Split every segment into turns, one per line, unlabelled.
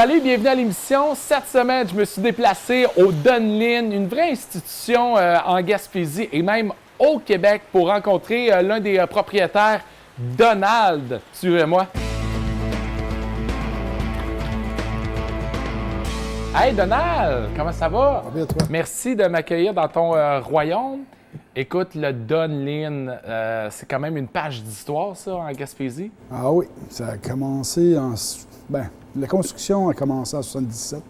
Salut, bienvenue à l'émission. Cette semaine, je me suis déplacé au Dunlin, une vraie institution en Gaspésie et même au Québec pour rencontrer l'un des propriétaires, Donald. Suivez-moi. Hey Donald, comment ça va?
Bien, toi.
Merci de m'accueillir dans ton royaume. Écoute, le Dunlin, c'est quand même une page d'histoire, ça, en Gaspésie.
Ah oui, ça a commencé en... Bien, la construction a commencé en 1977.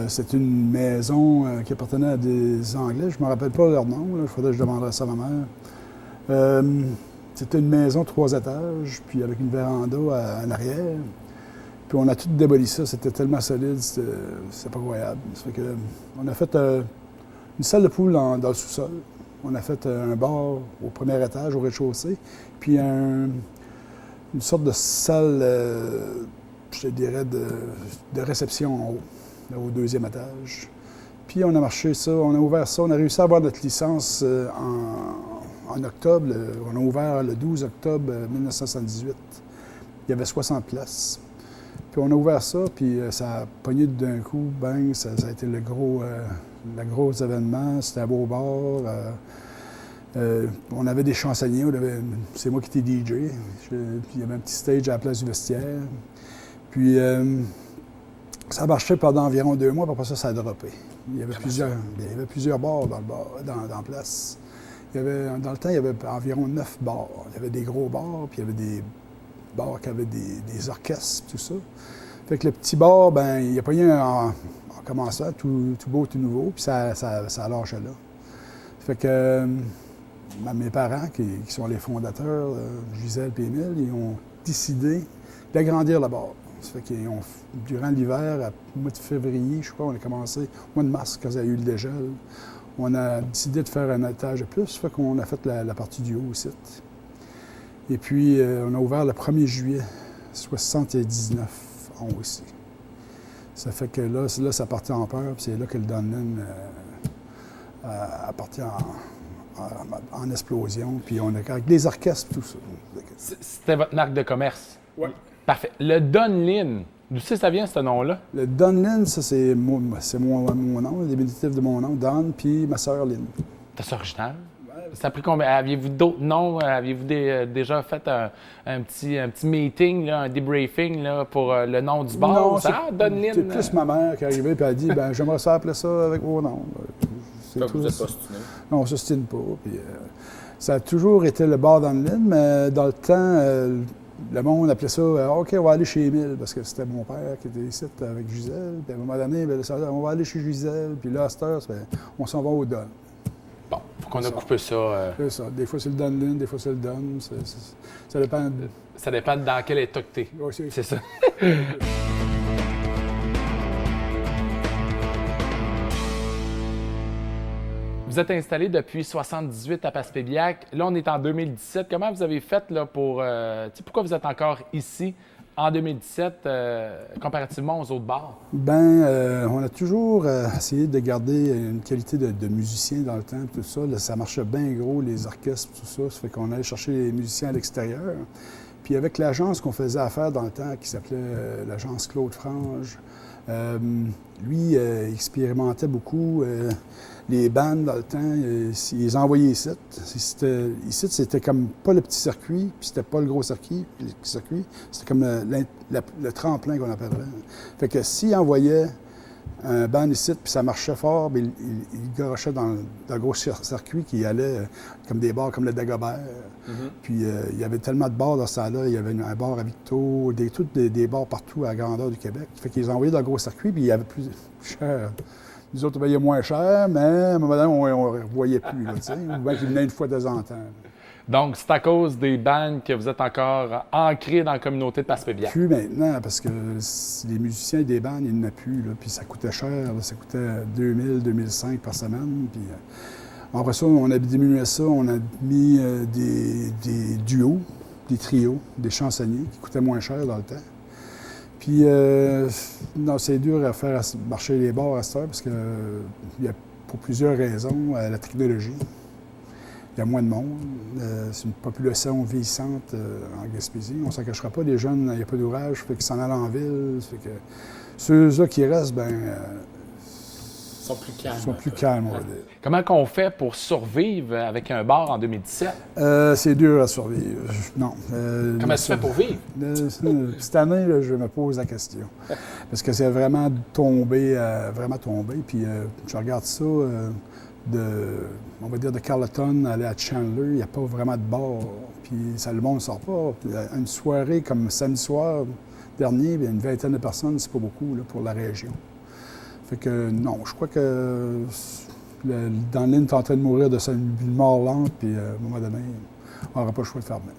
C'est une maison qui appartenait à des Anglais. Je ne me rappelle pas leur nom. Il faudrait que je demanderais ça à ma mère. C'était une maison 3 étages, puis avec une véranda en arrière. Puis on a tout démoli ça. C'était tellement solide, c'était pas croyable. Ça fait que, on a fait une salle de poule dans le sous-sol. On a fait un bar au premier étage, au rez-de-chaussée, puis une sorte de salle, je te dirais, de réception en haut, là, au deuxième étage. Puis on a marché ça, on a ouvert ça, on a réussi à avoir notre licence en octobre. On a ouvert le 12 octobre 1978. Il y avait 60 places. Puis on a ouvert ça, puis ça a pogné d'un coup, bang, ça a été le gros événement. C'était un beau bar. On avait des chansonniers, c'est moi qui étais DJ. Puis il y avait un petit stage à la place du vestiaire. Puis ça marchait pendant environ 2 mois, puis après ça a droppé. Il y avait plusieurs bars dans la place. Dans le temps, il y avait environ 9 bars. Il y avait des gros bars, puis il y avait des bars qui avaient des orchestres, tout ça. Fait que le petit bar, ben il a pas eu en commençant, tout beau, tout nouveau, puis ça a lâché là. Fait que mes parents, qui sont les fondateurs, Gisèle et Émile, ils ont décidé d'agrandir le bar. Ça fait qu'ils ont, durant l'hiver, au mois de février, je crois, on a commencé, au mois de mars, quand il y a eu le dégel, on a décidé de faire un étage de plus, ça fait qu'on a fait la partie du haut aussi. Et puis, on a ouvert le 1er juillet 1979 en haut aussi. Ça fait que là ça partait en peur, puis c'est là que le Dunlin a parti en explosion, puis on a avec des orchestres, tout ça.
C'était votre marque de commerce?
Oui.
Parfait. Le Dunlin, d'où ça vient, ce nom-là?
Le Dunlin, ça, c'est mon nom, le diminutif de mon nom, Don, puis ma sœur Lynn.
C'est original. Ça a pris combien? Aviez-vous d'autres noms? Aviez-vous déjà fait un petit meeting, là, un debriefing là, pour le nom du bar?
Non,
Dunlin.
c'est plus ma mère qui est arrivée et a dit « j'aimerais ça appeler ça avec vos noms. »
Vous n'êtes pas ostiné?
Non, on ne s'ostine pas. Puis, ça a toujours été le bar Dunlin, mais dans le temps, le monde appelait ça « OK, on va aller chez Émile » parce que c'était mon père qui était ici avec Gisèle. Puis à un moment donné, on va aller chez Gisèle. Puis là, à cette heure, on s'en va au Don.
Bon, faut qu'on a coupé ça.
C'est ça. Des fois, c'est le Dunlin, des fois, c'est le Don. Ça dépend.
Ça dépend dans quel état que t'es.
Ouais,
c'est ça. Vous êtes installé depuis 1978 à Passepébiac. Là, on est en 2017. Comment vous avez fait là, pourquoi vous êtes encore ici en 2017 comparativement aux autres bars?
On a toujours essayé de garder une qualité de musicien dans le temps, tout ça. Là, ça marchait bien gros, les orchestres, tout ça. Ça fait qu'on allait chercher les musiciens à l'extérieur. Puis avec l'agence qu'on faisait affaire dans le temps, qui s'appelait l'agence Claude Frange, lui, il expérimentait beaucoup. Les bandes, dans le temps, il les envoyait ici. Ici, c'était comme pas le petit circuit, puis c'était pas le gros circuit. C'était comme le tremplin qu'on appellerait. Fait que s'il envoyait un band ici, puis ça marchait fort, bien, il garochait dans le gros circuit qui allait comme des bars comme le Dagobert. Puis il y avait tellement de bars dans ce temps-là. Il y avait un bar à Victo, des bars partout à la grandeur du Québec. Fait qu'ils les envoyaient dans le gros circuit, puis il y avait plus cher. Nous autres, on payait moins cher, mais à un moment donné, on ne revoyait plus, tu sais. Ou bien qu'ils venaient une fois de temps en temps.
Donc, c'est à cause des bandes que vous êtes encore ancrés dans la communauté de Passepébiac?
Plus maintenant, parce que les musiciens des bandes, ils n'en ont plus, là, puis ça coûtait cher. Là, ça coûtait 2000, 2005 par semaine. Puis, après ça, on a diminué ça. On a mis des duos, des trios, des chansonniers qui coûtaient moins cher dans le temps. Puis, non, c'est dur à faire marcher les bars à cette heure parce que, pour plusieurs raisons, la technologie. Il y a moins de monde. C'est une population vieillissante en Gaspésie. On ne s'en cachera pas. Les jeunes, il n'y a pas d'ouvrage, fait qu'ils s'en allent en ville. Fait que ceux-là qui restent,
Sont plus calmes.
sont plus calmes, on va dire.
Comment qu'on fait pour survivre avec un bar en 2017?
C'est dur à survivre. Non.
Comment tu fais pour vivre?
Cette année, là, je me pose la question. Parce que c'est vraiment tombé, Puis je regarde ça, on va dire de Carleton aller à Chandler, il n'y a pas vraiment de bar. Puis le monde ne sort pas. Puis, une soirée comme samedi soir dernier, il y a une vingtaine de personnes, c'est pas beaucoup là, pour la région. Fait que non, je crois que Dunlin est en train de mourir de sa mort lente, puis à un moment donné, on n'aura pas le choix de fermer.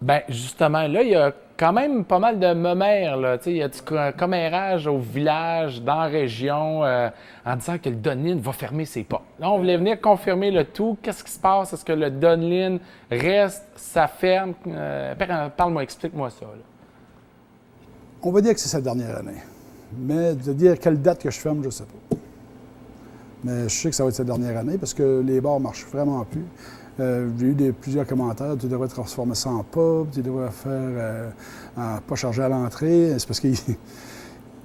Bien, justement, là, il y a quand même pas mal de momères, là. Tu sais, il y a du commérage au village, dans la région, en disant que le Dunlin va fermer ses portes. Là, on voulait venir confirmer le tout. Qu'est-ce qui se passe? Est-ce que le Dunlin reste, ça ferme? Parle-moi, explique-moi ça, là.
On va dire que c'est sa dernière année. Mais de dire quelle date que je ferme, je ne sais pas. Mais je sais que ça va être sa dernière année parce que les bars ne marchent vraiment plus. J'ai eu plusieurs commentaires. Tu devrais transformer ça en pub, tu devrais faire pas charger à l'entrée. C'est parce que le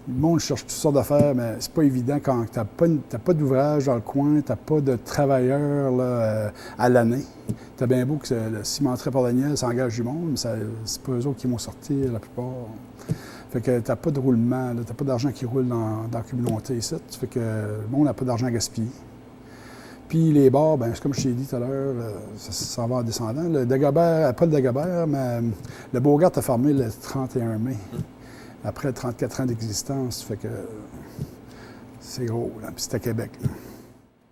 monde cherche toutes sortes d'affaires, mais c'est pas évident quand tu n'as pas d'ouvrage dans le coin, tu n'as pas de travailleurs là, à l'année. Tu as bien beau que le cimenterie Port-Daniel s'engage du monde, mais c'est pas eux autres qui vont sortir la plupart. Fait que tu n'as pas de roulement, tu n'as pas d'argent qui roule dans la communauté ici. Fait que le monde n'a pas d'argent à gaspiller. Puis les bars, bien, comme je t'ai dit tout à l'heure, ça va en descendant. Le Dagobert, pas le Dagobert, mais le Beauregard a fermé le 31 mai, après 34 ans d'existence. Fait que c'est gros, là. Puis c'est à Québec.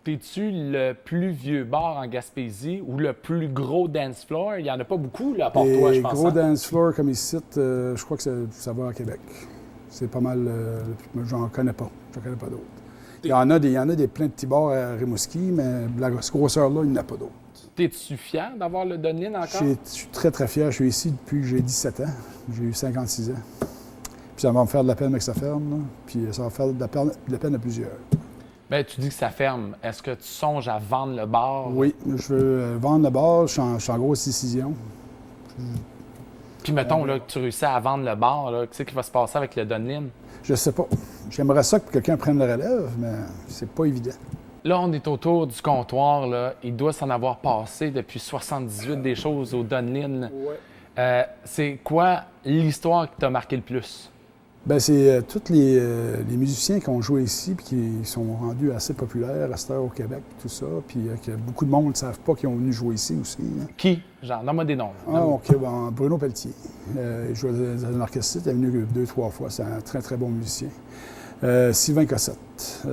Es-tu le plus vieux bar en Gaspésie ou le plus gros dance floor? Il n'y en a pas beaucoup, là, à part toi, je pense.
Les gros dance floor comme ici, je crois que ça va à Québec. C'est pas mal... j'en connais pas. J'en connais pas d'autres. Il y en a des plein de petits bars à Rimouski, mais la grosseur-là, il n'y en a pas d'autres.
Es-tu fier d'avoir le Dunlin encore?
Je suis très, très fier. Je suis ici depuis que j'ai 17 ans. J'ai eu 56 ans. Puis ça va me faire de la peine avec sa ferme, là. Puis ça va faire de la peine à plusieurs.
Bien, tu dis que ça ferme. Est-ce que tu songes à vendre le bar?
Oui, je veux vendre le bar. Je suis en grosse décision.
Puis mettons là, que tu réussis à vendre le bar, qu'est-ce qui va se passer avec le Dunlin?
Je sais pas. J'aimerais ça que quelqu'un prenne le relève, mais c'est pas évident.
Là, on est autour du comptoir. Là. Il doit s'en avoir passé depuis 78 des choses au Dunlin.
Ouais.
C'est quoi l'histoire qui t'a marqué le plus?
Bien, c'est tous les musiciens qui ont joué ici puis qui sont rendus assez populaires à cette heure au Québec, tout ça. Puis que beaucoup de monde ne savent pas qu'ils ont venu jouer ici aussi. Hein.
Qui? Genre, donne-moi des noms.
Ah, OK. Bon, Bruno Pelletier. Il jouait dans un orchestre. Il est venu 2-3 fois. C'est un très, très bon musicien. Sylvain Cossette.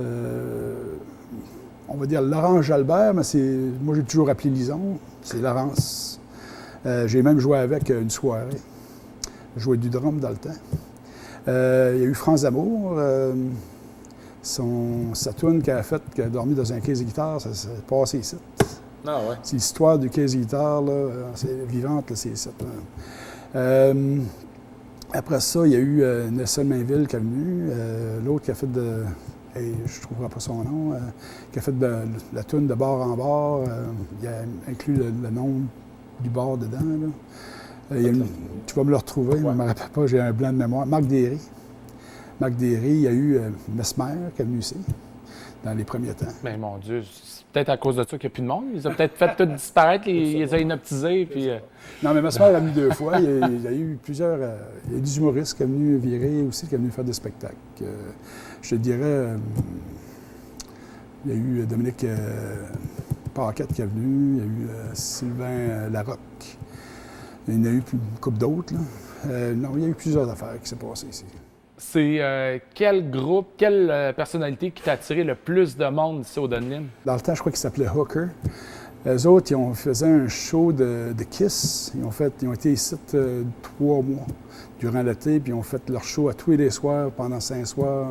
On va dire Laurence Jalbert, mais moi, j'ai toujours appelé Lison. C'est Laurence. J'ai même joué avec une soirée. J'ai joué du drum dans le temps. Il y a eu France Amour, sa toune qu'il a faite, qui a dormi dans un case de guitare, ça s'est passé ici.
Ah ouais?
C'est l'histoire du case de guitare, là, c'est vivante, là, c'est ici. Après ça, il y a eu Nelson Mainville qui est venu, l'autre qui a fait de... je ne trouverai pas son nom, qui a fait de la toune de bar en bar, il a inclus le nom du bar dedans, là. Tu vas me le retrouver, ouais. Je ne me rappelle pas, j'ai un blanc de mémoire. Marc Derry. Marc Derry, il y a eu Mesmer qui est venu ici, dans les premiers temps.
Mais mon Dieu, c'est peut-être à cause de ça qu'il n'y a plus de monde. Ils ont peut-être fait tout disparaître, ils les ont inoptisés. Puis,
Non, mais Mesmer est venu 2 fois. Il y a eu plusieurs... il y a des humoristes qui sont venus virer aussi, qui sont venus faire des spectacles. Je te dirais, il y a eu Dominique Paquette qui est venu, il y a eu Sylvain Larocque. Il y en a eu une couple d'autres. Non, il y a eu plusieurs affaires qui s'est passées ici.
C'est quel groupe, quelle personnalité qui t'a attiré le plus de monde ici au Dunlin?
Dans le temps, je crois qu'ils s'appelaient Hooker. Eux autres, ils faisaient un show de Kiss. Ils ont été ici 3 mois durant l'été, puis ils ont fait leur show à tous les soirs pendant 5 soirs,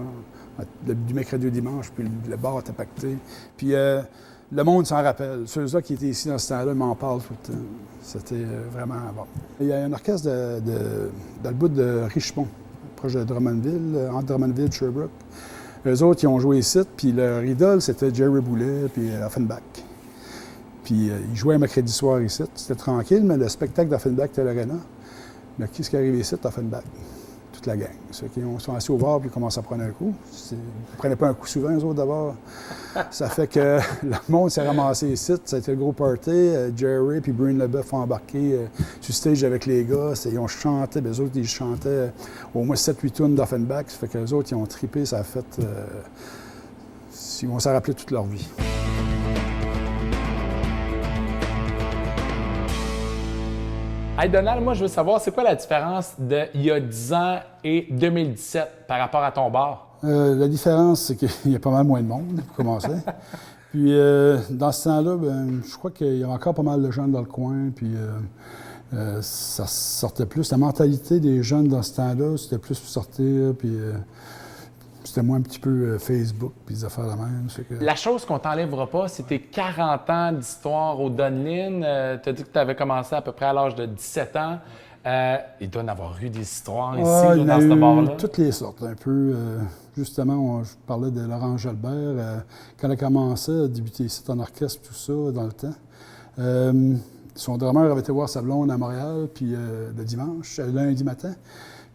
du mercredi au dimanche, puis le bar était pacté. Puis le monde s'en rappelle. Ceux-là qui étaient ici dans ce temps-là m'en parlent tout le temps. C'était vraiment bon. Il y a un orchestre dans le bout de Richemont, proche de Drummondville, entre Drummondville et Sherbrooke. Eux autres, ils ont joué ici, puis leur idole, c'était Jerry Boulet puis Offenbach. Puis ils jouaient un mercredi soir ici. C'était tranquille, mais le spectacle d'Offenbach était à l'Arena. Mais qu'est-ce qui est arrivé ici, Offenbach? Toute la gang. Ceux qui sont assis au bar puis ils commencent à prendre un coup. Ils ne prenaient pas un coup souvent, eux autres, d'abord. Ça fait que le monde s'est ramassé ici. Ça a été le gros party. Jerry puis Brune Leboeuf ont embarqué sur stage avec les gars. Ils ont chanté. Les autres, ils chantaient au moins 7-8 tunes d'Offenbach. Ça fait que les autres, ils ont trippé. Ça a fait... ils vont s'en rappeler toute leur vie.
Hey Donald, moi je veux savoir, c'est quoi la différence de il y a 10 ans et 2017 par rapport à ton bar?
La différence, c'est qu'il y a pas mal moins de monde, pour commencer. Puis dans ce temps-là, je crois qu'il y avait encore pas mal de jeunes dans le coin, puis ça sortait plus. La mentalité des jeunes dans ce temps-là, c'était plus pour sortir, puis c'était moins un petit peu Facebook, puis des affaires la même. Que...
La chose qu'on t'enlèvera pas, c'est tes 40 ans d'histoire au Dunlin. Tu as dit que tu avais commencé à peu près à l'âge de 17 ans. Il doit y en avoir eu des histoires ici, là, dans ce bar-là.
Toutes les sortes, un peu. Justement, je parlais de Laurent Jalbert. Quand elle a commencé à débuter ici en orchestre, tout ça, dans le temps, son drummer avait été voir sa blonde à Montréal, puis le dimanche, lundi matin.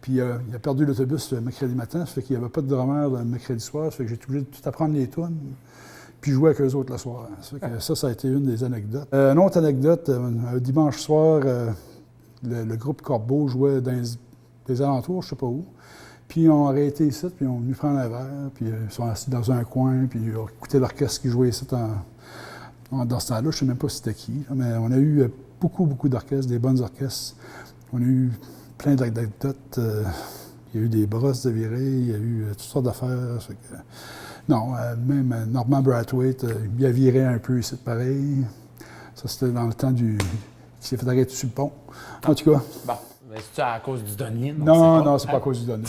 Puis il a perdu l'autobus le mercredi matin, ça fait qu'il n'y avait pas de drummer le mercredi soir, ça fait que j'ai été obligé de tout apprendre les tunes, puis jouer avec eux autres le soir. Ça fait que ça a été une des anecdotes. Une autre anecdote, un dimanche soir, le groupe Corbeau jouait dans des alentours, je ne sais pas où. Puis ils ont arrêté ici, puis ils ont venu prendre un verre, puis ils sont assis dans un coin, puis ils ont écouté l'orchestre qui jouait ici dans ce temps-là. Je ne sais même pas c'était qui, là, mais on a eu beaucoup d'orchestres, des bonnes orchestres. On a eu plein d'anecdotes. Il y a eu des brosses de virée, il y a eu toutes sortes d'affaires. Non, même Norman Brathwaite, il a viré un peu ici, pareil. Ça, c'était dans le temps qui s'est fait arrêter sur le pont. En tout cas.
Bon, mais c'est-tu à cause du Dunlin?
Non, c'est pas à cause du Dunlin.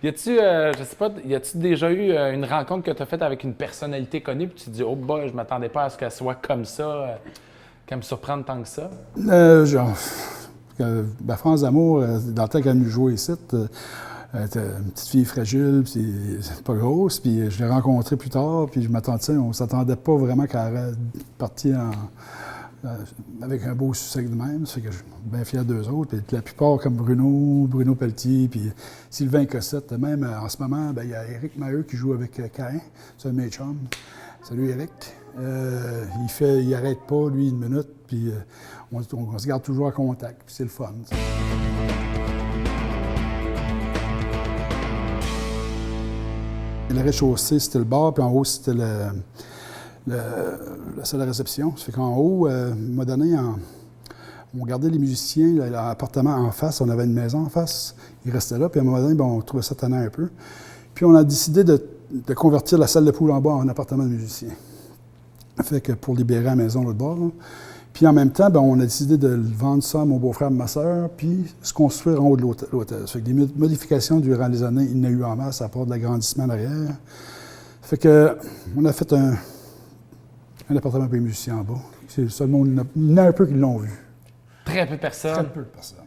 Y a-tu, je sais pas, y a-tu déjà eu une rencontre que tu as faite avec une personnalité connue, puis tu te dis, oh, bah, je m'attendais pas à ce qu'elle soit comme ça, qu'elle me surprenne tant que ça? France d'Amour, dans le temps qu'elle nous jouait ici, elle était une petite fille fragile, puis pas grosse, puis je l'ai rencontrée plus tard, puis je m'attendais, on s'attendait pas vraiment qu'elle partie avec un beau succès de même, ça fait que je suis bien fier d'eux autres. Puis la plupart, comme Bruno Pelletier, puis Sylvain Cossette, même en ce moment, il y a Éric Maheu qui joue avec Caïn, c'est un de mes chums. Salut Éric. Il n'arrête pas, lui, une minute, puis on se garde toujours en contact, puis c'est le fun. Le rez-de-chaussée, c'était le bar, puis en haut, c'était la salle de réception. Ça fait qu'en haut, à un moment donné, on gardait les musiciens, l'appartement en face, on avait une maison en face, ils restaient là, puis à un moment donné, on trouvait ça tannant un peu. Puis on a décidé de convertir la salle de poule en bas en appartement de musiciens. Ça fait que pour libérer la maison l'autre bord. Là. Puis en même temps, on a décidé de vendre ça à mon beau-frère et ma soeur, puis se construire en haut de l'hôtel. Ça fait que des modifications durant les années, il y en a eu en masse à part de l'agrandissement derrière. Ça fait que on a fait un appartement pour les musiciens en bas. C'est le seul monde, il y en a un peu qui l'ont vu. Très peu de personnes.
Très peu de personnes.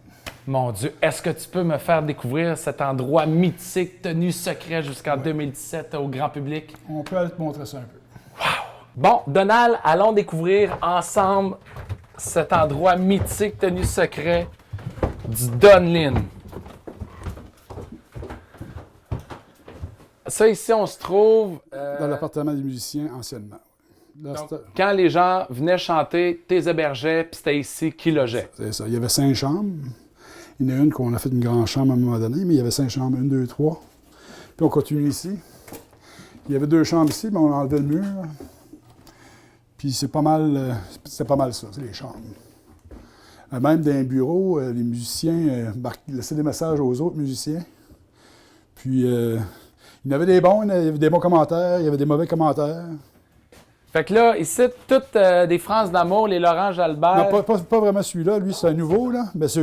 Mon Dieu, est-ce que tu peux me faire découvrir cet endroit mythique, tenu secret jusqu'en 2017 au grand public?
On peut aller te montrer ça un peu.
Wow! Bon, Donald, allons découvrir ensemble cet endroit mythique, tenu secret du Dunlin. Ça, ici, on se trouve...
Dans l'appartement des musiciens, anciennement. Là,
donc, quand les gens venaient chanter, t'es hébergeais, puis c'était ici qu'ils logeaient.
C'est ça. Il y avait 5 chambres. Il y en a une qu'on a fait une grande chambre à un moment donné, mais il y avait 5 chambres, 1, 2, 3. Puis on continue ici. Il y avait 2 chambres ici, mais on a enlevé le mur. Puis c'est pas mal ça, c'est les chambres. Même dans les bureaux, les musiciens laissaient des messages aux autres musiciens. Puis il y en avait des bons, il y avait des bons commentaires, il y avait des mauvais commentaires.
Fait que là, ici, toutes des France d'amour, les Laurent Jalbert.
Non, pas vraiment celui-là. Lui, c'est un nouveau, là. Mais
ça,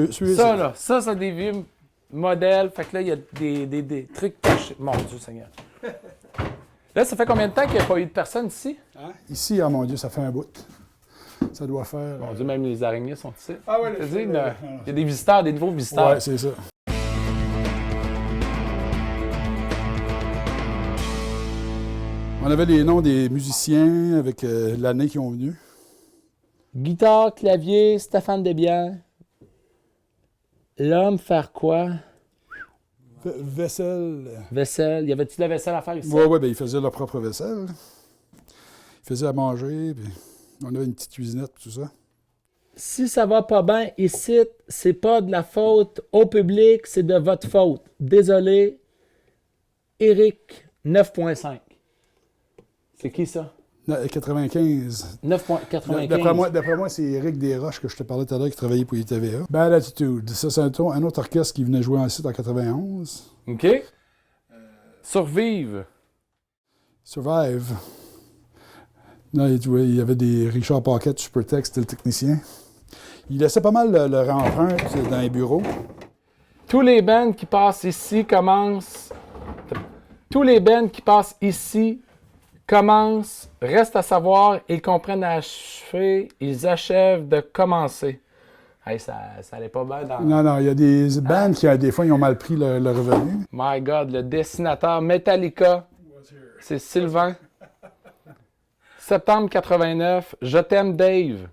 là, ça, c'est des vieux modèles. Fait que là, il y a des trucs cachés. Mon Dieu Seigneur. Là, ça fait combien de temps qu'il n'y a pas eu de personne ici?
Hein? Ici, mon Dieu, ça fait un bout. Ça doit faire...
Mon Dieu, même les araignées sont ici.
Ah oui,
il y a des visiteurs, des nouveaux visiteurs.
Oui, c'est ça. On avait les noms des musiciens avec l'année qu'ils ont venu.
Guitare, clavier, Stéphane Desbiens. L'homme faire quoi?
Vaisselle.
Vaisselle. Y avait-tu de la vaisselle à faire ici?
Oui, ben, ils faisaient leur propre vaisselle. Ils faisaient à manger, puis on avait une petite cuisinette, tout ça.
Si ça va pas bien ici, c'est pas de la faute au public, c'est de votre faute. Désolé. Eric, 9.5. C'est qui ça?
95.
9.95.
D'après moi, c'est Éric Desroches que je te parlais tout à l'heure qui travaillait pour ITVA. Bad Attitude. Ça, c'est un autre orchestre qui venait jouer en site en 91.
OK. Survive.
Survive. Non, il y avait des Richard Paquette, Supertech, c'était le technicien. Il laissait pas mal leur empreinte dans les bureaux.
Tous les bands qui passent ici commencent. Tous les bands qui passent ici commencent, restent à savoir, ils comprennent à achever, ils achèvent de commencer. Hey, ça allait pas bien dans...
Non, il y a des bands qui, des fois, ils ont mal pris le revenu.
My God, le dessinateur Metallica, c'est Sylvain. Septembre 89, Je t'aime Dave.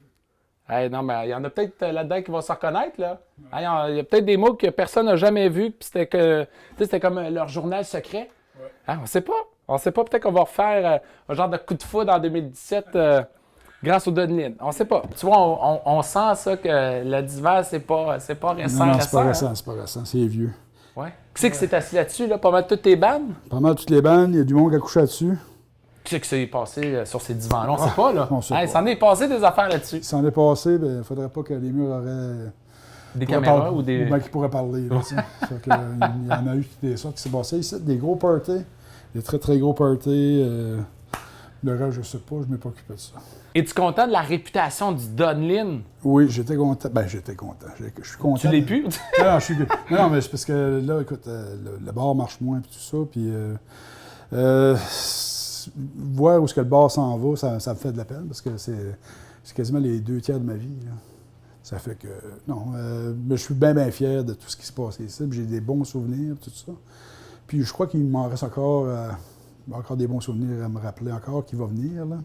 Hey, non, mais il y en a peut-être là-dedans qui vont se reconnaître, là. Hey, il y a peut-être des mots que personne n'a jamais vus, puis c'était comme leur journal secret. Hein, on sait pas. On sait pas, peut-être qu'on va refaire un genre de coup de foudre en 2017 grâce au Dunlin. On sait pas. Tu vois, on sent ça que le divan, c'est pas récent.
Non, c'est pas récent, c'est pas récent, c'est vieux.
Ouais. Qui c'est qui s'est assis là-dessus, là? Pas mal toutes tes bandes?
Pas mal toutes les bandes, il y a du monde qui a couché là-dessus.
Qui c'est qui s'est passé sur ces divans-là? On sait pas, là.
On sait
Hey,
pas.
s'en est passé des affaires là-dessus.
Si ça en est passé, il ne faudrait pas que les murs auraient...
Des caméras ou des...
Ou bien qu'ils pourraient parler. Là, fait que, il y en a eu des sortes qui s'est passé ici, des gros parties. Des très, très gros parties. Le reste, je sais pas, je ne m'ai pas occupé de ça.
Es-tu content de la réputation du Dunlin?
Oui, j'étais content. Ben, j'étais content. Je suis content.
Tu l'es plus?
Non, je suis... non, mais c'est parce que là, écoute, le bar marche moins et tout ça. Puis, voir où est-ce que le bar s'en va, ça me fait de la peine parce que c'est quasiment les 2 tiers de ma vie. Là. Ça fait que, non, mais je suis bien, bien fier de tout ce qui se passe ici. J'ai des bons souvenirs, tout ça. Puis je crois qu'il m'en reste encore des bons souvenirs à me rappeler encore qui va venir. Là.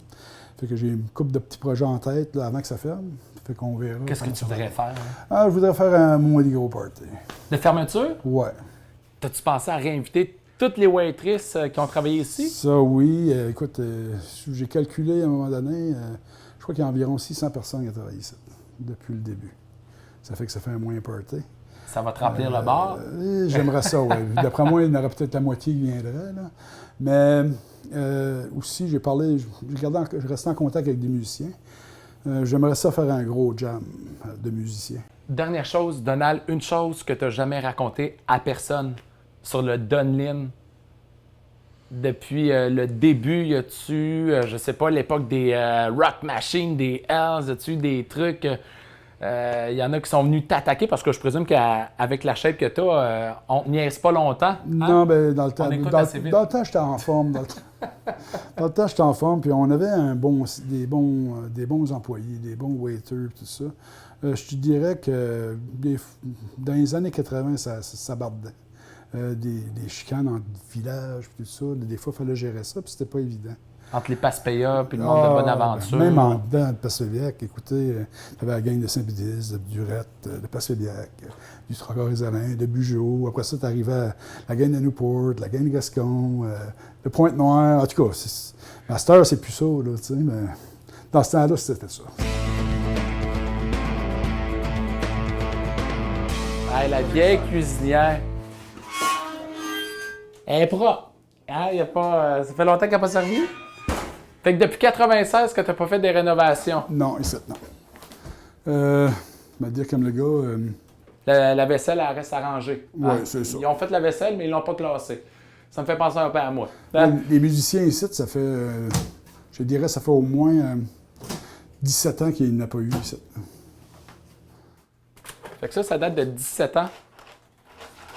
Fait que j'ai une couple de petits projets en tête là, avant que ça ferme. Fait qu'on verra.
Qu'est-ce que tu voudrais faire? Hein?
Ah, je voudrais faire un moins des gros party.
De fermeture?
Ouais.
T'as-tu pensé à réinviter toutes les waitresses qui ont travaillé ici?
Ça, oui. Écoute, j'ai calculé à un moment donné, je crois qu'il y a environ 600 personnes qui ont travaillé ici depuis le début. Ça fait que ça fait un moins party.
Ça va te remplir le bar?
J'aimerais ça, oui. D'après moi, il y en aurait peut-être la moitié qui viendrait. Là. Mais aussi, je restais en contact avec des musiciens. J'aimerais ça faire un gros jam de musiciens.
Dernière chose, Donald, une chose que tu n'as jamais racontée à personne sur le Dunlin. Depuis le début, y a-tu, je sais pas, l'époque des Rock Machine, des Hells, y a-tu des trucs... Il y en a qui sont venus t'attaquer parce que je présume qu'avec la shape que tu as, on ne niaise pas longtemps. Hein?
Non, bien, dans le temps,
dans
le temps, j'étais en forme. Dans le temps, j'étais en forme, puis on avait des bons employés, des bons waiters, tout ça. Je te dirais que dans les années 80, ça bardait. Des chicanes entre villages, tout ça. Des fois, il fallait gérer ça, puis c'était pas évident.
Entre les Paspeya et le monde de Bonaventure.
Même en dedans de Passeviac, écoutez, il y avait la gang de Saint-Pédis, de Durette, de Passeviac, du Trocor-Résalin, de Bugeaud. Après ça, tu arrivais à la gang de Newport, la gang de Gascon, de Pointe-Noire. En tout cas, à cette heure, c'est plus ça, là, tu sais, mais dans ce temps-là, c'était ça.
Hey, la vieille cuisinière. Elle est propre. Hein, y a pas, ça fait longtemps qu'elle n'a pas servi? Fait que depuis 96 que tu n'as pas fait des rénovations.
Non, ici, non. Je vais dire comme le gars...
La vaisselle, elle reste arrangée.
Oui,
Hein?
c'est ça.
Ils ont fait la vaisselle, mais ils ne l'ont pas classée. Ça me fait penser un peu à moi.
Les musiciens ici, ça fait... je dirais, ça fait au moins 17 ans qu'il n'y en a pas eu ici.
Fait que ça date de 17 ans.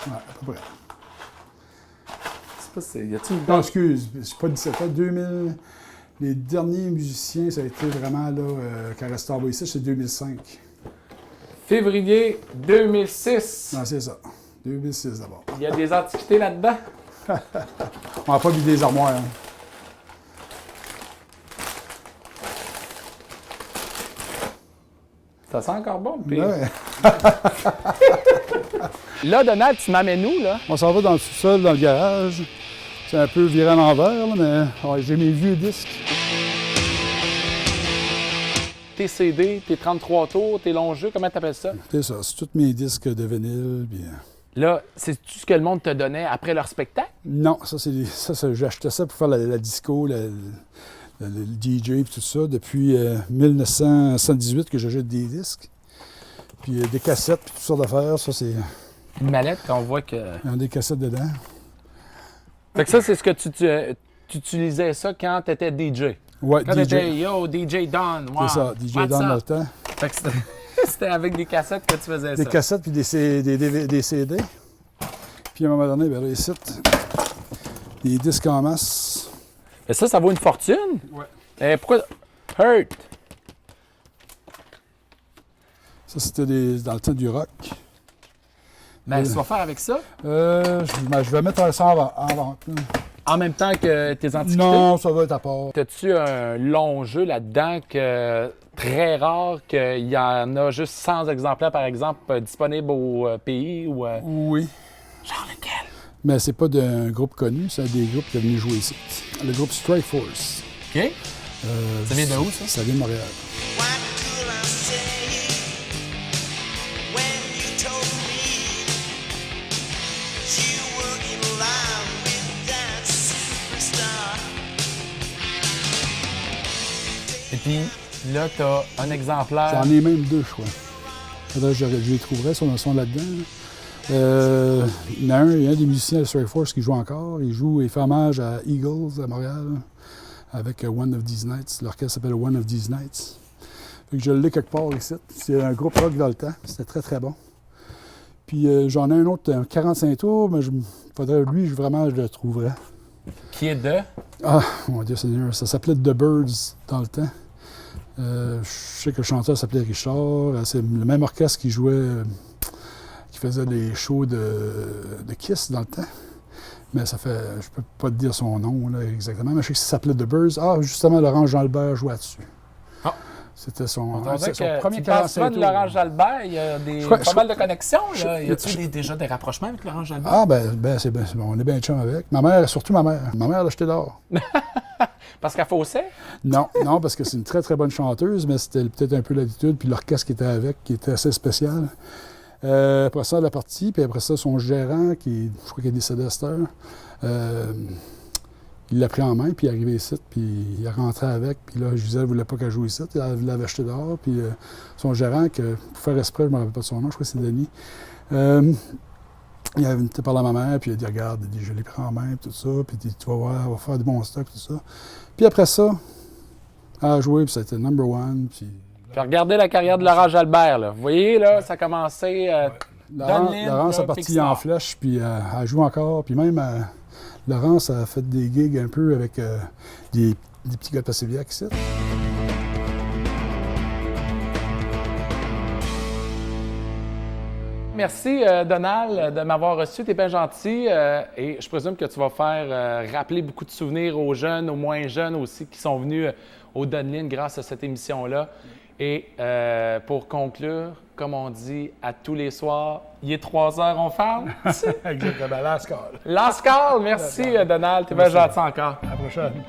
Ouais, à peu près.
Y a-t-il une
Non,
date?
excuse, c'est pas 17 ans, 2000... Les derniers musiciens, ça a été vraiment, là, quand Restaurant ici, c'est 2005.
Février 2006.
Non, c'est ça. 2006 d'abord.
Il y a des antiquités là-dedans.
On n'a pas vu des armoires, hein.
Ça sent encore bon, puis...
Ouais.
Là, Donald, tu m'amènes où, là?
On s'en va dans le sous-sol, dans le garage. C'est un peu viré à l'envers, là, mais ouais, j'ai mes vieux disques.
Tes CD, tes 33 tours, tes longs jeux, comment t'appelles ça?
C'est ça, c'est tous mes disques de vinyle. Puis,
Là, c'est tout ce que le monde te donnait après leur spectacle?
non, j'ai acheté ça pour faire la disco, le DJ et tout ça, depuis 1978 que j'achète des disques. Puis des cassettes, puis toutes sortes d'affaires. Ça, c'est...
Une mallette qu'on voit que...
Il y a des cassettes dedans.
Fait que ça, c'est ce que tu utilisais ça quand t'étais DJ?
Ouais,
Quand
DJ.
t'étais, yo, DJ Don, wow.
C'est ça, DJ
what's
Don dans le
up?
temps.
Fait que c'était avec des cassettes que tu faisais
Des
ça?
cassettes puis des CD. Puis à un moment donné, ben là, ici, des disques en masse.
Mais ça vaut une fortune?
Ouais.
Pourquoi? Hurt!
Ça, c'était dans le temps du rock.
Ben, tu vas faire avec ça?
Je vais mettre ça en vente. Là.
En même temps que tes antiquités?
Non, ça va être à part.
T'as-tu un long jeu là-dedans que très rare, qu'il y en a juste 100 exemplaires, par exemple, disponibles au pays? Ou,
Oui.
Genre lequel?
Mais c'est pas d'un groupe connu, c'est des groupes qui est venu jouer ici. Le groupe Strike Force.
OK. Ça vient de où, ça?
Ça vient de Montréal.
What could I say when you told me you were in love with that superstar?
Et puis là, t'as un exemplaire.
J'en ai même deux, je crois. Faudrait que je les trouverais, ils sont là-dedans. Là. Il y en a un des musiciens de Strike Force qui joue encore. Il fait hommage à Eagles à Montréal, là, avec One of These Nights. L'orchestre s'appelle One of These Nights. Fait que je l'ai quelque part ici. C'est un groupe rock dans le temps. C'était très, très bon. Puis j'en ai un autre, un 45 tours, mais lui, vraiment, je le trouverais.
Qui est de?
Ah, mon Dieu Seigneur, ça s'appelait The Birds dans le temps. Je sais que le chanteur s'appelait Richard. C'est le même orchestre qui jouait, qui faisait des shows de Kiss dans le temps. Mais ça fait, je peux pas te dire son nom là, exactement, mais je sais que ça s'appelait The Birds. Ah, justement, Laurent Jalbert jouait dessus.
Ah.
C'était son,
On dirait
son
que
premier
tu passes
45
pas de
tours.
Laurent Jalbert, il y a pas mal de connexions. Là. Y a-tu déjà des rapprochements avec Laurent Jalbert?
Ah, c'est bon, on est bien chum avec. Ma mère, surtout ma mère. Ma mère l'a acheté dehors.
Parce qu'elle faussait?
Non, parce que c'est une très, très bonne chanteuse, mais c'était peut-être un peu l'attitude, puis l'orchestre qui était avec, qui était assez spécial. Après ça, elle est partie, puis après ça, son gérant, je crois qu'il est décédé à cette heure, il l'a pris en main, puis il est arrivé ici, puis il est rentré avec, puis là, je disais, elle ne voulait pas qu'elle joue ici, elle l'avait acheté dehors, puis son gérant, pour faire esprit, je ne me rappelle pas de son nom, je crois que c'est Denis, il avait été parler à ma mère, puis il a dit, regarde, je l'ai pris en main, puis tout ça, puis tu vas voir, on va faire du bon stock, tout ça. Puis après ça, elle a joué, puis ça a été number one, puis...
Puis regardez la carrière de Laurent Jalbert. Là. Vous voyez, là, ça a commencé...
Laurence est partie en flèche, puis elle joue encore. Puis même, Laurence a fait des gigs un peu avec des petits gars de Pacifique ici.
Merci, Donald, de m'avoir reçu. Tu es bien gentil. Et je présume que tu vas faire rappeler beaucoup de souvenirs aux jeunes, aux moins jeunes aussi, qui sont venus au Dunlin grâce à cette émission-là. Et pour conclure, comme on dit à tous les soirs, il est 3 heures, on ferme.
Exactement, last call.
Last call, merci Donald, tu es bien gentil encore.
À la prochaine.